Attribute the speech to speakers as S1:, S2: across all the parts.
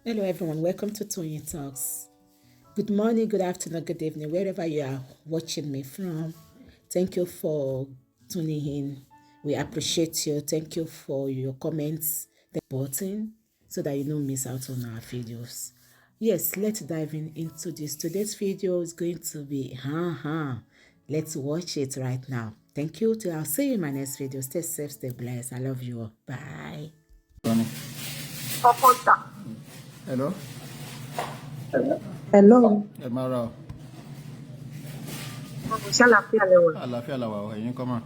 S1: Hello, everyone. Welcome to Tony Talks. Good morning, good afternoon, good evening, wherever you are watching me from. Thank you for tuning in. We appreciate you. Thank you for your comments, the button, so that you don't miss out on our videos. Yes, let's dive into this. Today's video is going to be, let's watch it right now. Thank you. I'll see you in my next video. Stay safe, stay blessed. I love you all. Bye.
S2: Hello.
S3: Hello.
S2: Mara.
S3: Alafia lewa.
S2: Alafia la wa. Ẹ̀yin kọ́ ma.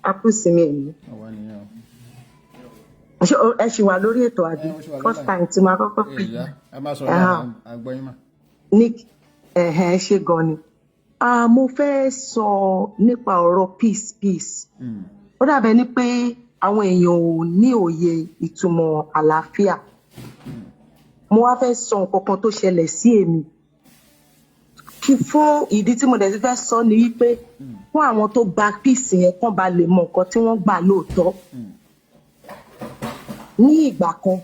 S3: Akusimi mi.
S2: Àwa nìyẹn.
S3: Ẹ ṣì wà lórí ètò àbí? First time tí ma kọ́kọ́ pè.
S2: Ìyá, ẹ máa sọ̀rọ̀ náà àgbọ̀yìn mà.
S3: Nick, ṣe gan ni. Mo fẹ́ sọ nípa ọ̀rọ̀ peace. Ó dàbẹ̀ ni pé àwọn èèyàn ò ní òye ìtumọ̀ àlàáfíà. Mo wá fẹ́ sọ nǹkan kan tó ṣẹlẹ̀ sí èmi. Fún ìdí tí mo dẹ̀ ti fẹ́ sọ ni wípé fún àwọn tó gba peace yẹn kán ba lè mọ nǹkan tí wọ́n gbà lóòótọ́. Ní ìgbà kan,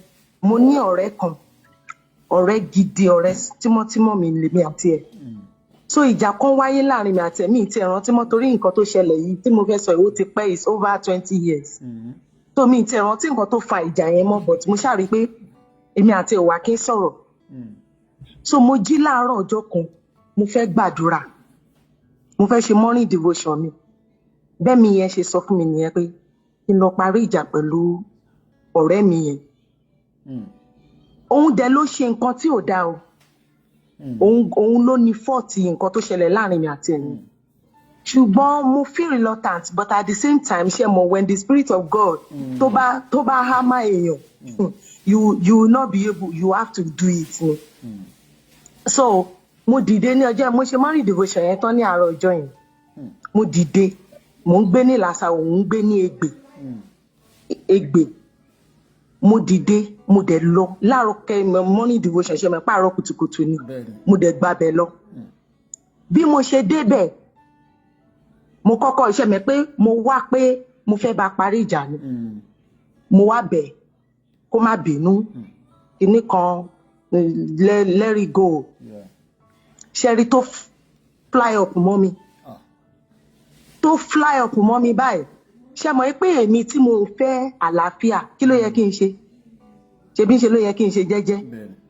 S3: mo ní ọ̀rẹ́ kan, ọ̀rẹ́ gidi, ọ̀rẹ́ tímọ́tímọ́ mi lèmi àti ẹ̀. So ìjà kan wáyé láàrin mi àti ẹ̀mí tí ẹ̀rántí mọ́ torí nǹkan tó ṣẹlẹ̀ yìí tí mo fẹ́ sọ ìwó ti pẹ́ is over 20 years. So mi ti ẹ̀rántí nǹkan tó fa ìjà yẹn mọ́ but mo ṣàrí pé èmi àti ìwà kí n sọ̀rọ̀. So mo jí láàárọ̀ ọjọ́ kan, mo fẹ́ gbàdúrà, mo fẹ́ ṣe morning devotion mi. Bẹ́ẹ̀ mi yẹn ṣe sọ fún mi nìyẹn pé kí n lọ parí ìjà pẹ̀lú ọ̀rẹ́ mi yẹn. Òun dẹ̀ ló ṣe nǹkan tí ò dáa o. Òun ló ní fọ́ọ̀tì nǹkan tó ṣẹlẹ̀ láàrin mi àti ẹ̀yin. Ṣùgbọ́n mo feel reluctant but at the same time ṣe mọ̀ when the spirit of God tó bá hámà èèyàn you will not be able, you have to do it. So mo dìde ní ọjọ́ mo ṣe morning devotion yẹn tán ní àárọ̀ ọjọ́ yẹn. Mo dìde, mo ń gbé ní Làṣà, òun ń gbé ní Ègbè. Mo dìde, mo dẹ̀ lọ láàárọ̀ morning devotion ṣe mọ̀ pààrọ̀ kùtùkùtù ni. Mo dẹ̀ gbabẹ̀ lọ. Bí mo ṣe débẹ̀, mo kọ́kọ́ ṣe mọ̀ pé mo wá pé mo fẹ́ bá parí ìjà ni. Mo wá bẹ̀ kó má bínú. Kíní kan let it go. Ṣẹ́rí tó fly up mọ́ mi. Tó fly up mọ́ mi báyìí. Ṣé mọ̀ pé èmi tí mo fẹ́ àlàáfíà kí ló yẹ kí n ṣe? Ṣebí ṣe ló yẹ kí n ṣe jẹ́jẹ́.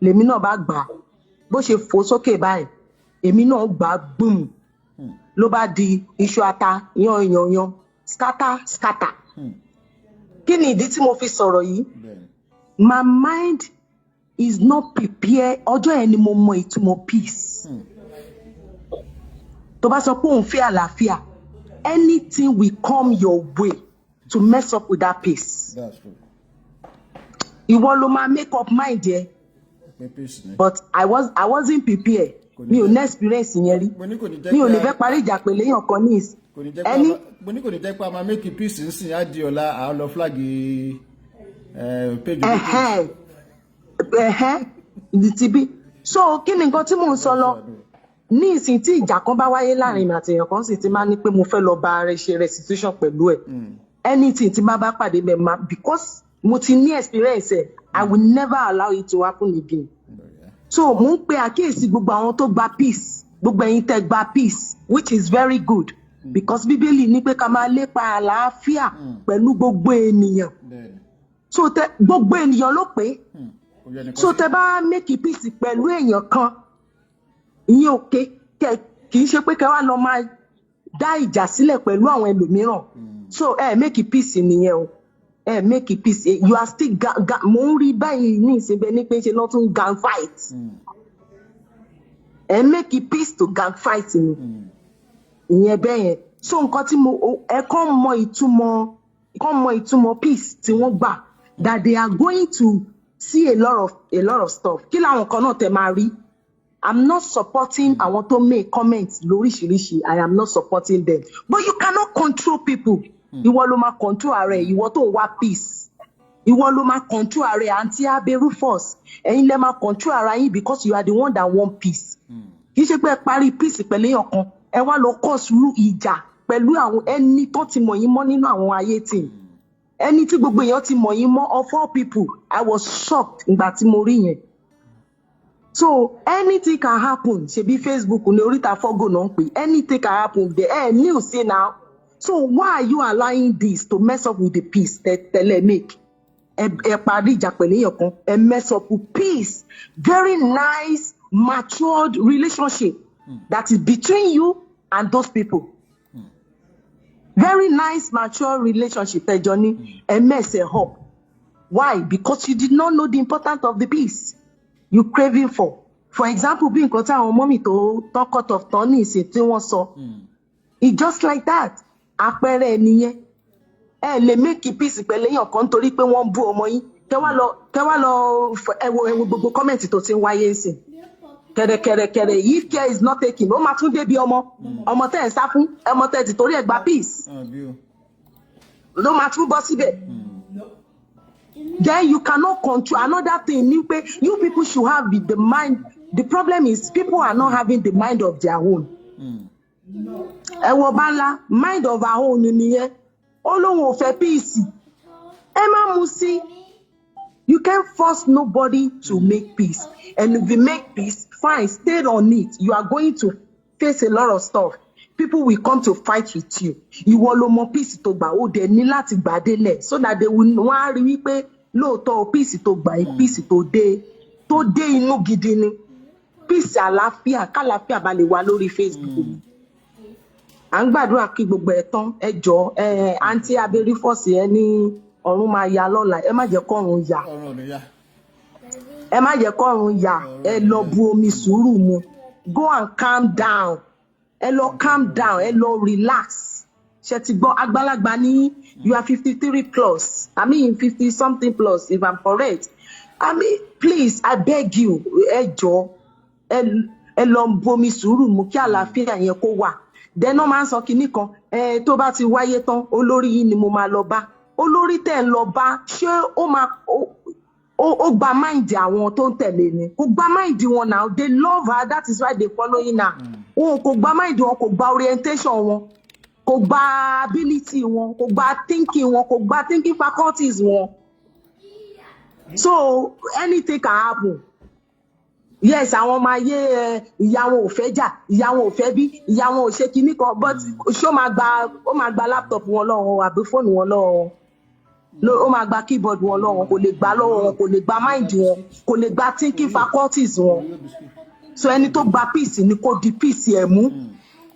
S3: Lèmi náà bá gbà. Bó ṣe fò sókè báyìí, èmi náà gbà gbùm. Ló bá di iṣu ata yan scatter. Kí ni ìdí tí mo fi sọ̀rọ̀ yìí? My mind is not prepared. Ọjọ́ yẹn ni mo mọ ìtumọ̀ peace. Tó bá sọ pé òun fẹ́ àlàáfíà, anything will come your way to mess up with that peace.
S2: That's true.
S3: Ìwọ ló máa make up mind yẹ. But I wasn't prepared. Mi ò ní experience yẹn rí. Mi ò lè fẹ́ parí ìjà pẹ̀lú èèyàn kan ní ẹni.
S2: Mo ní kò ní jẹ́ pé a máa make peace nsìn á di ọ̀la à lọ flag page.
S3: Ti bí. So kí ni nǹkan tí mò ń sọ lọ? Ní ìsìn tí ìjà kan bá wáyé láàrin mi àti èèyàn kan sì ti máa ní pé mo fẹ́ lọ bá ṣe restitution pẹ̀lú ẹ̀. Anything tí bá pàdé bẹ́ẹ̀ máa because mo ti ní experience ẹ̀, I will never allow it to happen again. So mo ń pe àkíyèsí gbogbo àwọn tó gba peace, gbogbo ẹ̀yin tẹ́ gba peace, which is very good because Bíbélì ní pé ká máa lépa àlàáfíà pẹ̀lú gbogbo ènìyàn. So gbogbo ènìyàn ló pé. So tẹ́ bá make peace pẹ̀lú èèyàn kan, ìyẹn òkè kì í ṣe pé kẹ́ wá lọ máa dá ìjà sílẹ̀ pẹ̀lú àwọn ẹlòmíràn. So make peace nìyẹn o. Make peace. You are still mo ń rí báyìí ní ìsinmi ní pé ṣe lọ́ tún gang fight. Make peace to gang fight ni. Ìyẹn bẹ́ẹ̀ yẹn. So nǹkan tí kàn mọ ìtumọ̀ peace tí wọ́n gbà that they are going to see a lot of stuff. Kí làwọn kan náà tẹ máa rí? I'm not supporting àwọn tó make comments lóríṣiríṣi. I am not supporting them. But you cannot control people. Ìwọ ló máa control ara ẹ̀, ìwọ tó wá peace. Ìwọ ló máa control ara ẹ̀, Aunty Aberu Force. Ẹ̀yin lẹ máa control ara yín because you are the one that want peace. Kì í ṣe pé ẹ parí peace pẹ̀lú èèyàn kan. Ẹ wá lọ cause ìjà pẹ̀lú àwọn ẹni tó ti mọ̀ yín mọ́ nínú àwọn ayé tì. ẹni tí gbogbo èèyàn ti mọ̀ yín mọ́ of all people I was shocked ìgbà tí mo rí yẹn. So anything can happen. Ṣebí Facebook ní oríta fọ́gò náà ń pè. Anything can happen. The new say now. So why are you allowing this to mess up with the peace tẹ́lẹ̀ make? Ẹ parí ìjà pẹ̀lú èèyàn kan. Ẹ mess up with peace. Very nice, matured relationship that is between you and those people. Very nice, mature relationship. Ẹ jọ ní ẹ mess ẹ up. Why? Because you did not know the importance of the peace you craving for. For example, bí nǹkan tí àwọn mọ́mì tó cut off tán ní ìsìn tí wọ́n sọ. It's just like that. Àpẹẹrẹ nìyẹn. Ẹ lè make peace pẹ̀lú èèyàn kan nítorí pé wọ́n bú ọmọ yín. Kẹ́ wá lọ ẹ wo gbogbo comment tó ti ń wáyé ńsìn. Kẹ̀rẹ̀kẹ̀rẹ̀ if care is not taken, ó máa tún débi ọmọ tẹ́ ẹ̀ sá fún, ọmọ tẹ́ ẹ̀ ti torí ẹ̀ gba peace. Ló máa tún bọ́ síbẹ̀. Then you cannot control. Another thing, you people should have the mind. The problem is people are not having the mind of their own. Mind of our own nìyẹn. Ó lóun ò fẹ́ peace. Ẹ má mú sí. You can't force nobody to make peace. And if you make peace, fine, stay on it. You are going to face a lot of stuff. People will come to fight with you. Ìwọ ló mọ peace tó gbà, ó dẹ̀ ní láti gbà délẹ̀. So that they will wọ́n á rí wípé lóòótọ́ peace tó gbà peace tó dé inú gidi ni. Peace àlàáfíà, kálàáfíà bá lè wà lórí Facebook. À ń gbàdúrà kí gbogbo ẹ̀ tán. Ẹ jọ̀ọ́ àǹtí Aberífọ̀sì ẹ ní ọ̀run máa ya lọ́la. Ẹ má jẹ́ kọ́run yà. Ẹ má jẹ́ kọ́run yà. Ẹ lọ bu omi sùúrù mu. Go and calm down. Ẹ lọ calm down. Ẹ lọ relax. Ṣé ti gbọ́ àgbàlagbà ní you are 53 plus. I mean 50 something plus if I'm correct. I mean please I beg you ẹ jọ̀ọ́ ẹ lọ bu omi sùúrù mu kí àlàáfíà yẹn kó wà. Then no man sọ kinní kan tó bá ti wáyé tán olórí yìí ni mo máa lọ bá. Olórí tẹ́ ń lọ bá ṣé ó gba mind àwọn tó ń tẹ̀lé ni. Kò gba mind wọn now. They love her, that is why they following her. Wọn kò gba mind wọn, kò gba orientation wọn, kò gba ability wọn, kò gba thinking wọn, kò gba thinking faculties wọn. So anything can happen. Yes, àwọn ọmọ ayé ìyá wọn ò fẹ́ jà, ìyá wọn ò fẹ́ bí, ìyá wọn ò ṣe kinní kan, but ṣó máa gba laptop wọn lọ́wọ́ àbí fóònù wọn lọ́wọ́. Ó máa gba keyboard wọn lọ́wọ́, kò lè gba lọ́wọ́ wọn, kò lè gba mind wọn, kò lè gba thinking faculties wọn. So ẹni tó gba peace ni kò di peace ẹ̀ mú.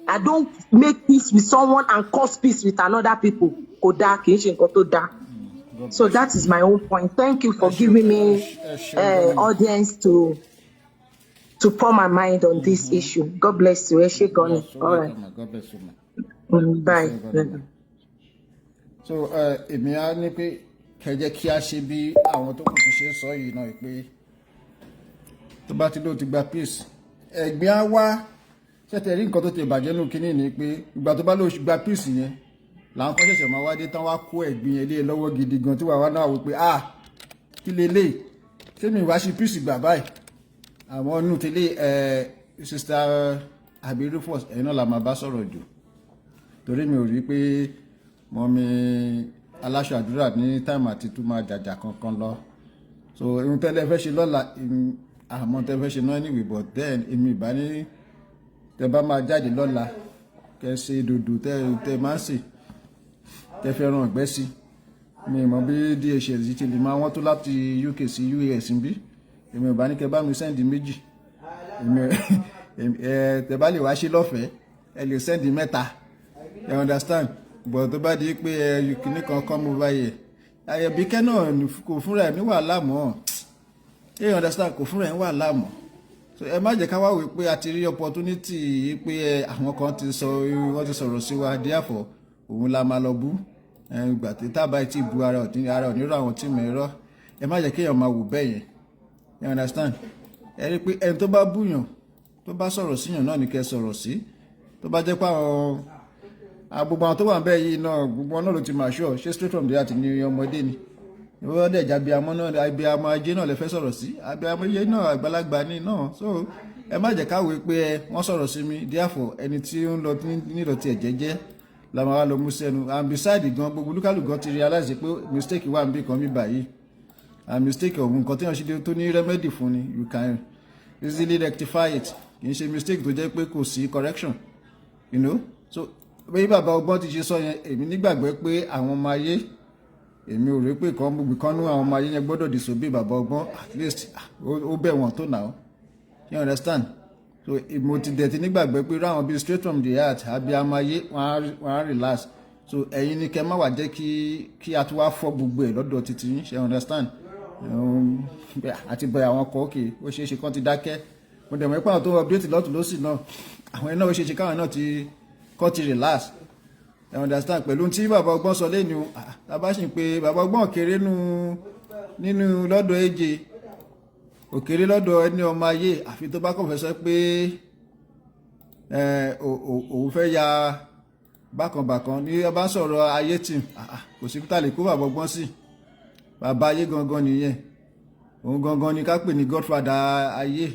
S3: I don't make peace with someone and cause peace with another people. Kò dáa, kì í ṣe nǹkan tó dáa. So that is my own point. Thank you for giving me audience to pour my mind on this issue. God bless you. All right.
S2: God bless you.
S3: Bye.
S2: So èmi á ní pé kẹjẹ kí a ṣe bí àwọn tó kù ti ṣe sọ yìí náà pé tó bá ti ló ti gba peace ẹ̀gbin á wá ṣẹ̀tẹ̀ rí nǹkan tó ti bàjẹ́ nù kínní ni pé ìgbà tó bá ló gba peace yẹn làwọn kan ṣẹ̀ṣẹ̀ máa wá dé tán wá kó ẹ̀gbin yẹn lé lọ́wọ́ gidi gan tí wàá wá náà wò pé kí lélẹ̀ ṣé mi wá ṣe peace gbà báyìí àwọn inú tẹ́lẹ̀ sister Aberífọ̀sì ẹ̀yin náà la máa bá sọ̀rọ̀ jù torí mi ò rí pé mọ́mí aláṣọ àdúrà ní táìmù àti tún máa jàjà kankan lọ so ohun tẹ́lẹ̀ fẹ́ ṣe lọ́la àmọ́ tẹ́ fẹ́ ṣe náà anyway but then èmi ìbá ní tẹ́ bá máa jáde lọ́la kẹ́ ṣe dòdò tẹ́ máa ń sè tẹ́ fẹ́ ràn ọ̀gbẹ́ sí mi mọ̀ bí DHS ti lè máa wọ́n tó láti UK sí US bí èmi ìbá ní kẹ́ bá mi sẹ́ndì méjì tẹ́ bá lè wá ṣe lọ́fẹ̀ẹ́ ẹ lè sẹ́ndì mẹ́ta you understand but tó bá di pé kìnnì kan mú báyìí Àyẹ̀bíkẹ́ náà kò fúnra ẹ̀ ní wàhálà mọ́ you understand kò fúnra ẹ̀ ní wàhálà mọ́ so ẹ má jẹ́ ká wá wí pé a ti rí opportunity pé àwọn kan wọ́n ti sọ̀rọ̀ sí wa díàfọ̀ òun la máa lọ bú ìgbà tí tábà ti bu ara onírò àwọn tí mo rọ ẹ má jẹ́ kéèyàn máa wò bẹ́ẹ̀ yẹn you understand ẹ rí pé ẹni tó bá búyàn tó bá sọ̀rọ̀ síyàn náà ní kẹ́ sọ̀rọ̀ sí tó bá jẹ́ pé gbogbo àwọn tó wà bẹ́ẹ̀ yìí náà gbogbo wọn náà ló ti máa ṣọ́ ṣé straight from the heart ni ọmọdé ni ìwọ́n dẹ̀ jábí amọ́ náà abiyamọ ajé náà lè fẹ́ sọ̀rọ̀ sí abiyamọ ajé náà àgbàlagbà ni náà so ẹ má jẹ́ káwé pé wọ́n sọ̀rọ̀ sí mi díàfọ̀ ẹni tí ó ń lọ nílò tiẹ̀ jẹ́jẹ́ la máa wá lọ mú sẹ́nu and beside gan gbogbo olúkálù gan ti realize pé mistake wà níbì kan bí báyìí and mistake ọ̀hún nǹkan tí wọ́n ṣe tó ní remedy fún ni you can easily rectify it kì í ṣe mistake tó jẹ́ pé kò sí correction you know so bí bàbá ọgbọ́n ti ṣe sọ yẹn èmi nígbàgbọ́ pé àwọn ọmọ ayé èmi ò rí pé kan gbogbo kan ní àwọn ọmọ ayé yẹn gbọ́dọ̀ disobey bàbá ọgbọ́n at least ó bẹ̀ wọ́n tó nà ó you understand so mo ti dẹ̀ ti nígbàgbọ́ pé ráwọn bíi straight from the heart àbí amáyé wọ́n á relax so ẹ̀yin ni kẹ́ má wà jẹ́ kí a tún wá fọ́ gbogbo ẹ̀ lọ́dọ̀ títí yín ṣe understand àti bẹ̀ àwọn ọkọ̀ òkè ó ṣeé ṣe kán ti dákẹ́ mo dẹ̀ mọ̀ pé àwọn tó ń update lọ́tún lọ́sì náà àwọn iná ó ṣeé ṣe káwọn náà kán ti relax you understand pẹ̀lú tí bàbá ọgbọ́n sọ lẹ́nu tàbá sì ń pe bàbá ọgbọ́n kéré nínú lọ́dọ̀ èjè òkèrè lọ́dọ̀ ẹni ọmọ ayé àfi tó bá kàn fẹ́ sọ pé òun fẹ́ ya bákanbàkan ní ọba ń sọ̀rọ̀ ayé tì kò sí kúta lè kó bàbá ọgbọ́n sí bàbá ayé gangan nìyẹn òun gangan ni ká pè ní godfather ayé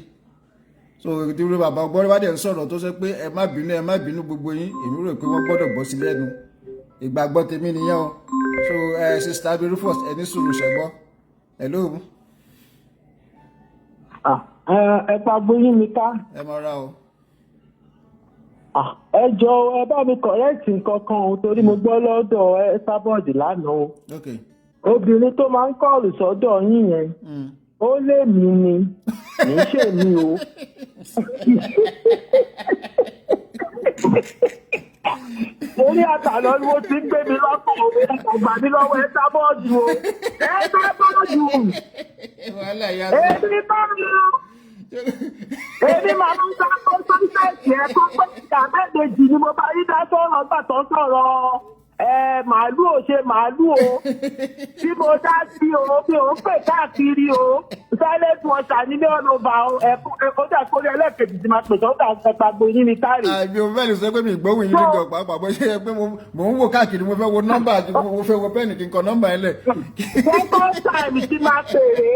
S2: so ìdúró bàbá ọgbọ́n bá dẹ̀ ń sọ̀rọ̀ tó sọ pé ẹ má bínú gbogbo yín èmi rò pé wọ́n gbọ́dọ̀ gbọ́ sí lẹ́nu ìgbàgbọ́ tèmi nìyẹn o so sista abiru first ẹni sùúrù ṣẹgbọ́ hello.
S4: ẹ pa gbóyún mi ká.
S2: ẹ mọ ra o.
S4: ẹ jọ ẹ bá mi correct nǹkan kan o torí mo gbọ́ lọ́dọ̀ ẹ sábọ̀dì lánàá o. obìnrin tó máa ń kọ́ọ̀lù sọ́dọ̀ yín yẹn ó lé mi ni kì í ṣe mi o. Orí àtàlọ́ ni wọ́n ti ń gbé mi lọ́kọ̀ òwe ọgbà mi lọ́wọ́ ẹ sábọ́ọ̀dù o. Ẹ sábọ́ọ̀dù. Èmi máa ń lọ. Èmi máa ń sá kó sọ́ńtẹ̀sì ẹ̀ kó pé ìgbà mẹ́ẹ̀mejì ni mo bá yí dá sọ̀rọ̀ ọgbà tó sọ̀rọ̀ màálù ò ṣe màálù o. Tí mo dá sí o, mi ò ń pè káàkiri o. Silent water ní ní ọ̀nà ọba ẹ̀kọ́ jà kórè ẹlẹ́kẹ̀jì ti máa pè sọ́dà ẹ̀ka gbóyún ní káàrí.
S2: àbí o fẹ́ lè sọ pé mi ìgbóhùn yín nígbà pàápàá bó ṣe yẹ pé mo ń wò káàkiri mo fẹ́ wo nọ́mbà àti mo fẹ́ wo pẹ́ẹ́nì kí n kọ nọ́mbà yẹn lẹ̀.
S4: second time ti máa pèrè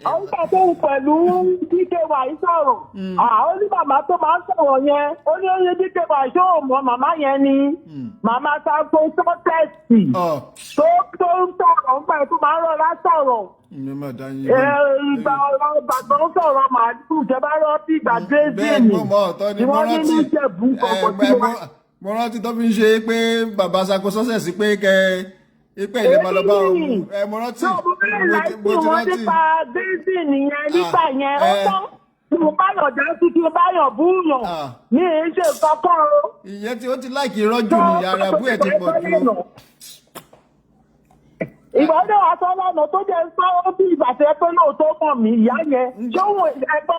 S4: àwọn ìgbà tó ń pẹ̀lú DKY sọ̀rọ̀ ó ní màmá tó máa ń sọ̀rọ̀ yẹn ó ní oye DKY ṣó o mọ màmá yẹn ni màmá Sanko sọ́tẹ̀sì tó ń sọ̀rọ̀ nígbà tó máa ń rọra sọ̀rọ̀ ìgbà ọ̀rọ̀ ìgbàgbọ́ ń sọ̀rọ̀ màálù ìjọba rántí ìgbà drézìn ni wọ́n ní ní ìjẹ̀bú kọ̀ọ̀kan tí wọ́n.
S2: mo rántí tó fi ń ṣe pé bàbá Sanko sọ́sẹ̀sì pé ipe ilé máa lọ bá ohun mo rántí
S4: mo ti rántí. nípa drézìn nìyẹn nígbà yẹn ó tán mo bá yàn dá sí kí n bá yàn búyàn ní ìṣe kankan o.
S2: ìyẹn tí ó ti láìkí rọ́jù ní ara bú ẹ̀ ti pọ̀ jù.
S4: ìgbà ọdẹ wa sọ lọ́nà tó jẹ́ sọ ó bí ìgbà tẹ́ pé lóòótọ́ mọ̀ mí ìyá yẹn ṣóhun ẹgbẹ́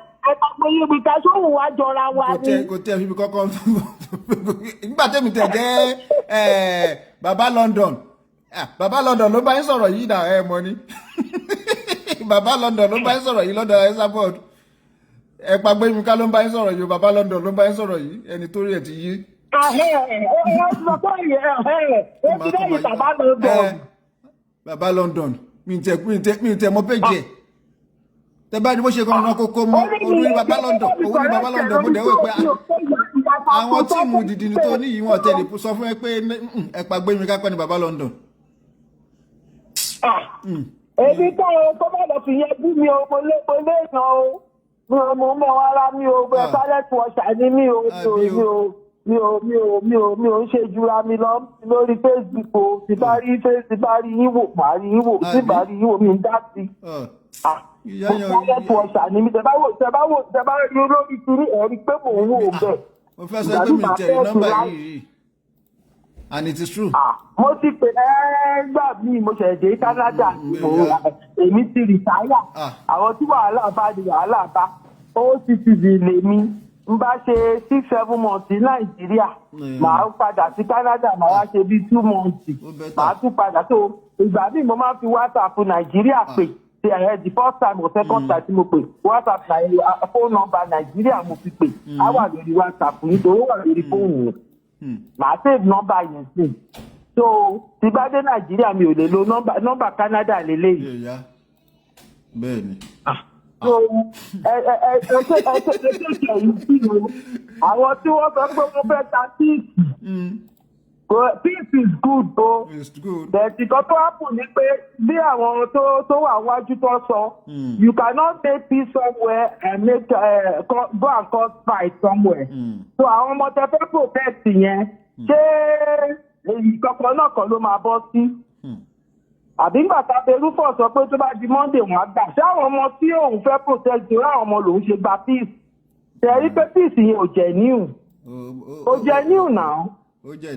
S4: gbóyè mi ká ṣóhun wa jọra wa ni.
S2: kò tẹ́ fífi kọ́kọ́ nígbà tẹ́mi tẹ̀ jẹ́ baba London baba London ló bá ń sọ̀rọ̀ yìí náà ẹ mọ̀ ni baba London ló bá ń sọ̀rọ̀ yìí lọ́dọ̀ ẹ sábọ̀d ẹ pàgbé mi ká ló ń bá ń sọ̀rọ̀ yìí baba London ló ń bá ń sọ̀rọ̀ yìí ẹni tó rí ẹ ti yí. Baba London mi tẹ mọ péjì ẹ tẹ bá ní bó ṣe kàn án kókó mọ orí baba London mo dẹ̀ wò pé àwọn tíìmù dìdìní tó ní yìí wọn tẹ̀lé sọ fún ẹ pé ẹ pàgbé mi ká pẹ́ ní baba London.
S4: èmi tó o tó bá lọ fi yẹn bú mi o mo lé èèyàn o mo mọ ara mi o bẹ silent watcher ni mi o mi ò ń ṣe jura mi lọ lórí Facebook o ti bá rí yín wò màá rí yín wò tí bá rí yín wò mi ń dá sí. silent watcher ni mi tẹ bá rí olórí kiri ẹ̀rí pé mò ń wò bẹ́ẹ̀.
S2: mo fẹ́ sọ pé mi tẹ̀lé nọ́mbà yìí and it is true.
S4: mo ti pè gbà mí mo ṣẹ̀ dé Canada èmi ti rìtáyà àwọn tí wàhálà bá ó ti lèmi n bá ṣe 6-7 months ní Nàìjíríà màá padà sí Canada màá wá ṣe bí 2 months màá tún padà tó ìgbà míì mo máa ń fi WhatsApp Nàìjíríà pè the first time or second time tí mo pè WhatsApp phone number Nàìjíríà mo fi pè á wà lórí WhatsApp nítorí ó wà lórí fóònù yẹn màá save number yẹn sí so tí bá dé Nàìjíríà mi ò lè lo number Canada lélẹ́yìí.
S2: bẹ́ẹ̀ni.
S4: so ẹsẹ̀ yìí sí o àwọn tí wọ́n sọ pé wọ́n fẹ́ ta tíìkì Peace is good though.
S2: It's good.
S4: But the got to happen ni pé bí àwọn tó wà wájú tó sọ. You cannot make peace somewhere and make go and cause fight somewhere. So àwọn ọmọ tẹ fẹ́ protect yẹn ṣé ìkọ̀kọ̀ náà kan ló máa bọ́ sí. Àbí nígbà tá a bẹ Rufus sọ pé tó bá di Monday wọn á gbà. Ṣé àwọn ọmọ tí òun fẹ́ protect torí àwọn ọmọ lòun ṣe gba peace? Ṣé rí pé peace yẹn ò genuine? Ó genuine náà.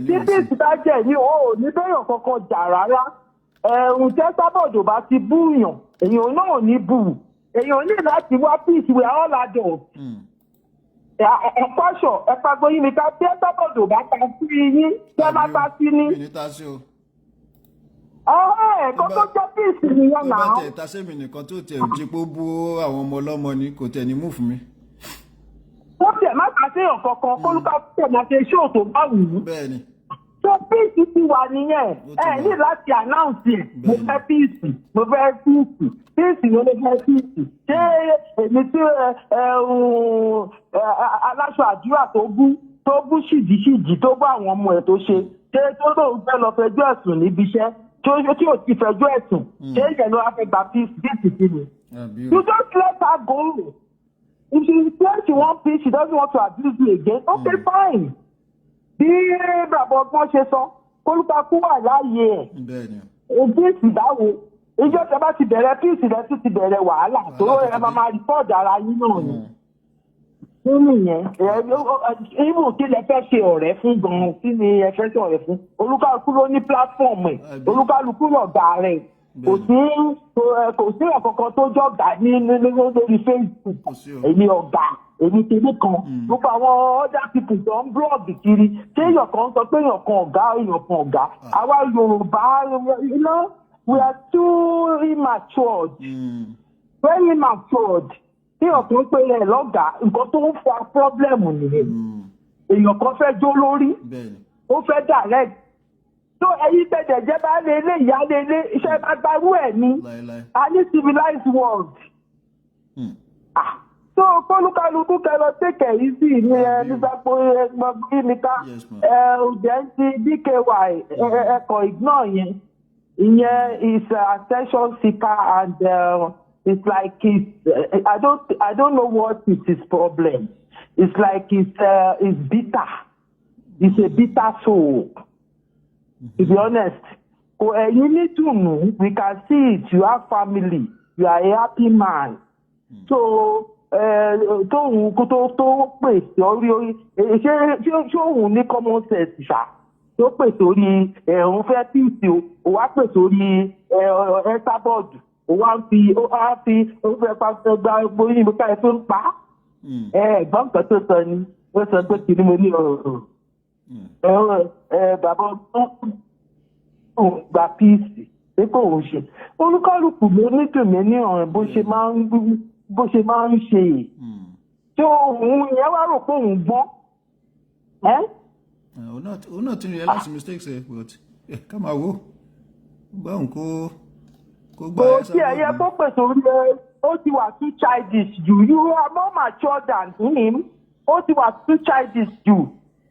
S4: Tí peace bá genuine ó ní bẹ́yàn kankan jà rárá. Ẹ̀rùn tẹ́ sábọ̀dọ̀ bá ti búyàn, èèyàn náà ò ní bù. Èèyàn ní láti wá peace we are all adults. Ẹ̀kọ́ṣọ̀ ẹ̀pàgbọ́ yìí ni ká tẹ́ sábọ̀dọ̀ bá ta sí yín tẹ́ bá ta sí ní. Kọ́kọ́ jẹ́ peace nìyẹn náà.
S2: Bá tẹ̀ ta sẹ́mi nìkan tó tẹ̀ ò jí pé ó bú àwọn ọmọ ọlọ́mọ ni kò tẹ̀ ní mú fún mi.
S4: Wọ́n tẹ̀ má ta séèyàn kankan kólúkà tẹ̀ máa ṣe ṣóò tó bá wù ú.
S2: Bẹ́ẹ̀ni.
S4: So peace ti wà nìyẹn. Ní láti announce ẹ̀, mo fẹ́ peace, mo fẹ́ peace. Peace ló lè fẹ́ peace. Ṣé èmi tí aláṣọ àdúrà tó bú ṣìdíṣìdí tó bá àwọn ọmọ ẹ̀ tó ṣe, ṣé tó lóun fẹ́ lọ fẹjọ́ ẹ̀sùn níbi iṣẹ́? Tí o ti fẹjọ́ ẹ̀sùn, ṣé ìyẹn ló wá fẹ́ gba peace sí ni? You just let her go. If she says she wants peace, she doesn't want to abuse you again, okay, fine. Bí bàbá ọgbọ́n ṣe sọ, kólúkakú wà láàyè ẹ̀. Peace ìdáwó. Ìjọ tẹ bá ti bẹ̀rẹ̀ peace rẹ̀ tún ti bẹ̀rẹ̀ wàhálà. Tó ẹ máa report ara yín náà ni. Nínú ìyẹn, ibù kí lẹ fẹ́ ṣe ọ̀rẹ́ fún gan-an, kí ni ẹ fẹ́ ṣe ọ̀rẹ́ fún? Olúkálukú ló ní platform ẹ̀, olúkálukú lọ̀gá rẹ̀. Kò sí ọ̀kankan tó jọ̀gá lórí Facebook. Èmi ọ̀gá, èmi kìíní kan. Gbogbo àwọn other people tó ń blog kiri. Ṣé èèyàn kan sọ pé èèyàn kan ọ̀gá, èèyàn kan ọ̀gá? Àwa Yorùbá, we are too immatured. Very immatured. Tí ọ̀tún pé ẹ̀ lọ́gàá, nǹkan tó ń fa pọ́blẹ́mù nìyẹn. Èèyàn kan fẹ́ jó lórí, ó fẹ́ direct. So ẹ̀yin tẹ̀jẹ̀ jẹ́ bá lé ilé ìyá lé ilé iṣẹ́ bá gbarú ẹ̀ ní. A ní civilized world. So kólúkálukú kẹlọ tẹ̀kẹ̀ yìí sí ní nígbàgbọ́ ẹgbẹ́ mi ká. Ǹjẹ́ ti DKY ẹ̀kọ́ ignore yẹn. Ìyẹn is attention seeker and it's like I don't know what is his problem. It's like it's bitter. It's a bitter soul. To be honest, you need to know. We can see it. You have family. You are a happy man. So tó pè sórí ṣé òun ní common sense ṣá tó pè sórí òun fẹ́ píìsì o wá pè sórí ẹ́sàbọ̀dù ó fẹ́ pàṣẹ gba bóyá ìbò káyọ̀ tó ń pa ẹ̀gbọ́n kan tó sọ ni ó sọ pé kí ni mo ní bàbá òun gba píìsì pé kò ń ṣe olúkálùkù ló ní tèmi ní ọ̀rẹ́ bó ṣe máa ń ṣe tí òun yẹn wá rò pé òun gbọ́n.
S2: òun náà ti realize mistakes ẹ but ká máa wò bá òun kó gbà ẹ sábà.
S4: kò sí ẹyẹ kó pèsè orí ẹ ó ti wà too childish jù you are more mature than him ó ti wà too childish jù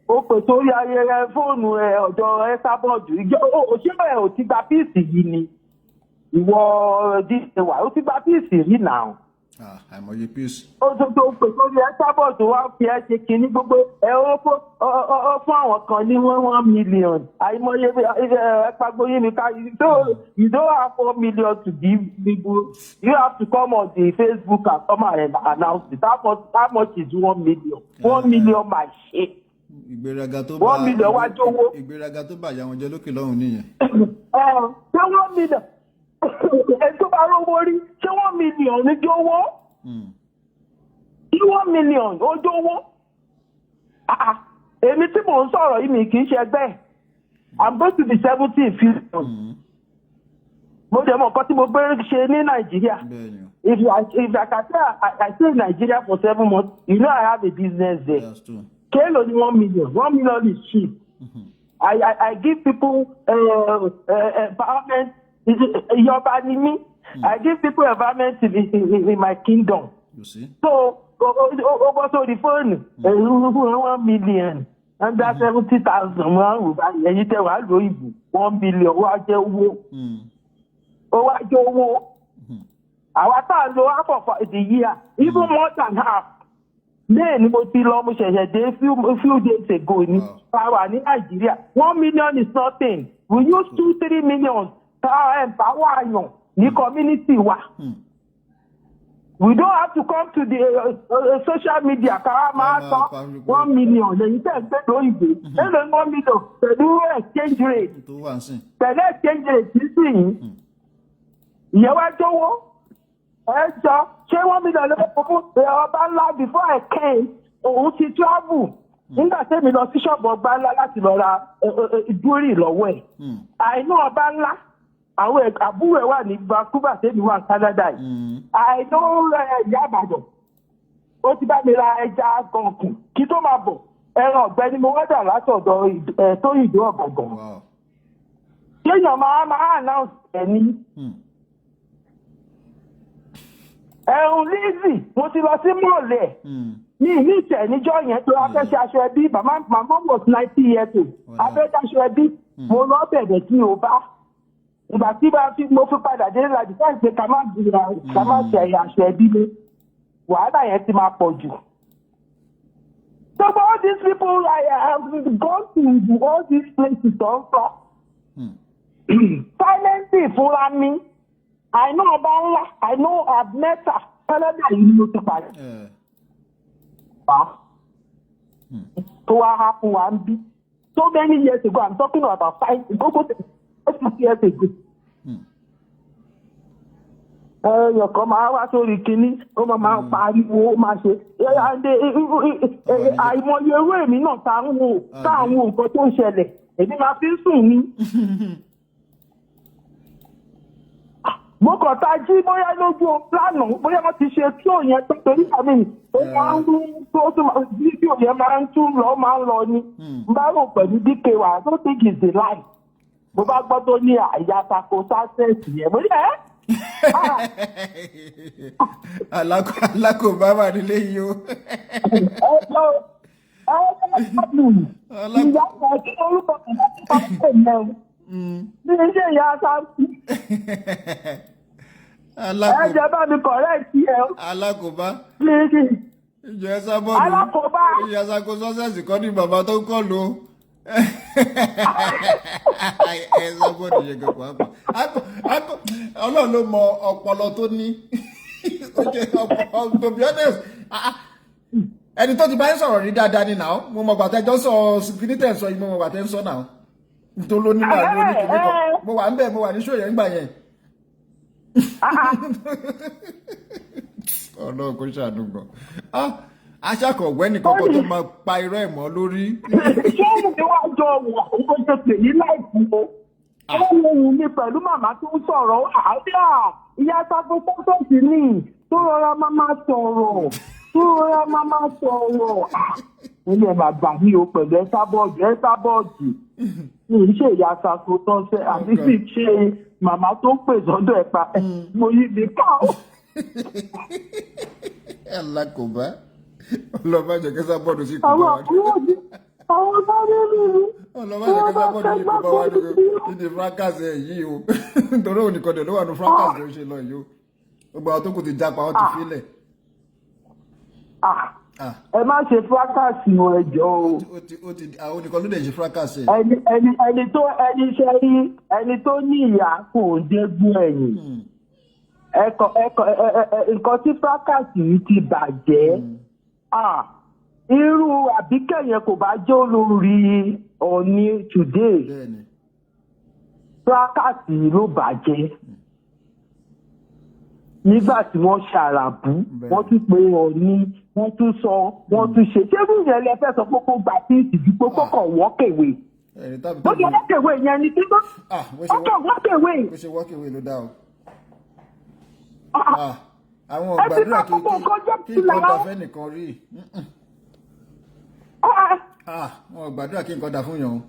S4: ó pèsè orí ayẹyẹ fóònù ẹ ọ̀dọ̀ ẹ sábọ̀dù òṣèlú ẹ ò ti gba píìsì yìí ni ìwọ DKY ó ti gba píìsì rí náà.
S2: àìmọye píìsì.
S4: ó tó pèsè orí ẹ sábọ̀dù wá fi ẹ ṣe kinní gbogbo ẹ ó fún àwọn kan ní 1 million àìmọye ẹgbàgbóyè ní ká you don't have 4 million to give people you have to come on the Facebook and come and announce it how much is 1 million 1 million my shit.
S2: ìgbéraga tó
S4: bá 1 million wá jówó.
S2: ìgbéraga tó bá àwọn jẹ lókè lọ́hùn nìyẹn.
S4: ṣé 1 million ètò bá rówó rí ṣé 1 million ní jówó. ṣé 1 million ó jówó. èmi tí mò ń sọ̀rọ̀ yìí mi kì í ṣe ẹgbẹ́ I'm going to be 70 in future. mo jẹ́ mọ̀ nǹkan tí mo gbé ṣe ní Nàìjíríà. If I can say I stay in Nigeria for 7 months, you know I have a business there.
S2: That's true.
S4: Kéèlò ní 1 million. 1 million is cheap. I give people empowerment. Ìjọba ni mí. I give people environment in my kingdom.
S2: You see?
S4: So, over to the phone, 1 million. under 70,000 wọn rò báyìí ẹ̀yin tẹ́ wàá lò ìbò 1 billion wá jẹ́ owó ó wá jẹ́ owó àwa tá a lo half of the year even more than half bẹ́ẹ̀ ni mo ti lọ mo ṣẹ̀ṣẹ̀ dé few days ago ni a wà ní Nàìjíríà 1 million is nothing we use 2-3 million ká empower àyàn ní community wa. We don't have to come to the social media. Karama 1 million. Then you say no ìbò. Then 1 million. Pẹ̀lú exchange rate. Pẹ̀lú exchange rate nísìnyí. Ìyẹn wá jọ̀wọ́. Ẹ jọ ṣé 1 million ló fún ọba ńlá before I came. Òun ti travel. Nígbà tẹ́mi lọ sí ṣọ́ọ̀bù ọba ńlá láti lọ ra ìdúrì lọ́wọ́ ẹ̀. Àìní ọba ńlá. Àwọn àbúrò ẹ̀ wà ní Vancouver tẹ́mi wà ní Canada yìí. Àìní ìyá Ìbàdàn. Ó ti bá mi ra ẹja gànkùn kí tó máa bọ̀. Ẹran ọ̀gbẹ́ ni mo wẹ́dà látọ̀dọ̀ tó ìdó ọ̀gọ̀gàn. Kéèyàn máa announce ẹni. Ẹ̀rùn Lizzy mo ti lọ sí mọ́ọ̀lẹ̀. Ní ìlú ìtẹ̀ níjọ́ yẹn tó a fẹ́ ṣe aṣọ ẹbí. Màmá was 90 years old. A fẹ́ ṣe aṣọ ẹbí. Mo lọ bẹ̀rẹ̀ tí o bá. Ìgbà tí mo fi padà dé láti fẹ́ ṣe ká má ṣe aṣọ ẹbí lé. Wàhálà yẹn ti máa pọ̀ jù. So all these people I have gone to all these places tó ń sọ. Silently fúnra mi. I know ọba ńlá. I know I've met her. Canada yìí ló ti parí. Tó wá há fún wa ń bí. So many years ago, I'm talking about 5 years ago. Ẹyọ kan máa wá sórí kinní, ó máa pariwo, ó máa ṣe. Àìmọye ewé èmi náà táwọn nǹkan tó ń ṣẹlẹ̀, èmi máa fi ń sùn ní. Mo kàn ta jí bóyá lójú lánàá, bóyá wọ́n ti ṣe tí òyìn tó torí àmì ó máa ń bí tí òyìn máa ń tún lọ máa ń lọ ní. N bá rò pẹ̀lú DKY, I don't think it's the lie. Mo bá gbọ́ tó ní àyà tako sásẹ̀sì yẹn, mo ní ẹ́.
S2: Alákòóbá wà nílé yìí o.
S4: Ìyá kan kí orúkọ kan láti pàṣẹ mẹ́rin. Bí iṣẹ́ ìyá sáńtì. Ẹ̀jẹ̀ bá mi correct ẹ o.
S2: Alákòóbá. Ìjọ ẹ sábọ́ọ̀lù.
S4: Alákòóbá.
S2: Ìyá sako sọ́sẹ̀sì kọ́ ní bàbá tó ń kọ́ lò ó. Ẹ sábọ́ọ̀lù yẹn kò pàápàá. Ọlọ́run ló mọ ọpọlọ tó ní. To be honest, ẹni tó ti bá ń sọ̀rọ̀ rí dáadáa ni náà. Mo mọ̀ gbàtẹ́jọ́ sọ kìíní tẹ̀ sọ yìí, mo mọ̀ gbàtẹ́ ń sọ náà. Nítorí ló ní màá lórí kìíní kan. Mo wà ń bẹ̀, mo wà ní ṣòyẹ̀ ńgbà yẹn. Ọlọ́run kò ṣàánú gan. Aṣàkọ̀wé nìkan kan tó máa pa irọ́ ẹ̀ mọ́ lórí.
S4: Ṣé èmi wá jọ wà ó ṣe pè ní láìpẹ́ o? Ọmọ òun ni pẹ̀lú màmá tó ń sọ̀rọ̀ àádá ìyá sáfún sọ́sọ́ọ̀sì ní tó rọra máa sọ̀rọ̀ tó rọra máa sọ̀rọ̀. Ilé bàbá mi ò pẹ̀lú ẹ́sàbọ̀ọ̀dì ní iṣẹ́ ìyá sáfún tọ́sẹ̀ àbí sì ṣe màmá tó ń pè sọ́dọ̀ ẹ̀ pa mo yí mi ká o.
S2: Alákòóbá ọlọ́ba jẹ́ kẹ́sà bọ́ọ̀dù sí kò bá wá ní.
S4: Àwọn bá rí mi.
S2: Ọlọ́ba jẹ́ kẹ́sà bọ́ọ̀dù sí kò bá wá ní fracas ẹ̀ yìí o. Nítorí òun nìkan dẹ̀ ló wà ní fracas tó ṣe lọ yìí o. Gbogbo àwọn tó kù ti japa wọn ti fílẹ̀.
S4: Ẹ má ṣe fracas o ẹjọ́ o.
S2: Àwọn nìkan ló dẹ̀ ṣe fracas ẹ̀.
S4: Ẹni tó ní ìyá kò dégbò ẹ̀yìn. Nǹkan tí fracas yìí ti bàjẹ́. Irú Àbíkẹ́ yẹn kò bá jẹ́ olórí Ọọ̀ni today. Fracas yìí ló bàjẹ́. Nígbà tí wọ́n ṣàràbù, wọ́n tún pe Ọọ̀ni, wọ́n tún sọ, wọ́n tún ṣe. Ṣé bí ìyẹn lẹ fẹ́ sọ pé kó gba tí ìdí pé kókò wọ́kèwé? Bó ṣe wọ́kèwé yẹn ni tí ó kọ̀ wọ́kèwé.
S2: Bó ṣe wọ́kèwé ló dá o. Àwọn ọ̀gbàdúrà kí nǹkan dà fẹ́ nìkan rí. Àwọn ọ̀gbàdúrà kí nǹkan dà fún yàn.